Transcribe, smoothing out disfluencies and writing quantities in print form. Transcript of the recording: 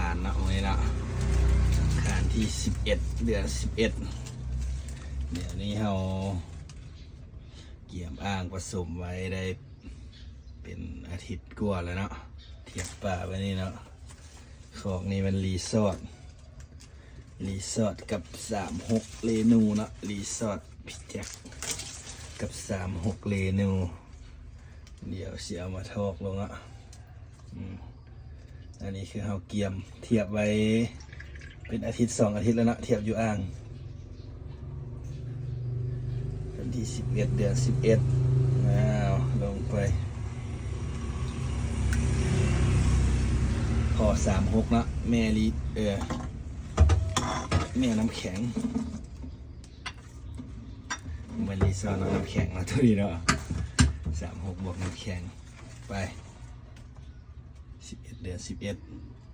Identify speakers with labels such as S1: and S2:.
S1: ารเนาะวันนี้เนาะอังคารที่11เดือน11เดี๋ยวนี้เราเกี่ยมอ่างผสมไว้ได้เป็นอาทิตย์กว่าแล้วเนาะเทียบป่าไว้นี่เนาะของนี่มันรีสอร์ทกับ36เรนูเนาะรีสอร์ทพิจักกับ36เรนูเดี๋ยวเสียมาทอกลงอ่ะอันนี้คือเราเกี่ยมเทียบไว้เป็นอาทิตย์2 อาทิตย์แล้วเนาะเทียบอยู่อ่างวันที่11เดือน11ลงไปพอ36เนาะแม่ลีแม่น้ำแข็งมันรีสอร์ทน้ำแข็งมาตัวนี้เนาะ36บวกน้ำแข็งไป11เดือน11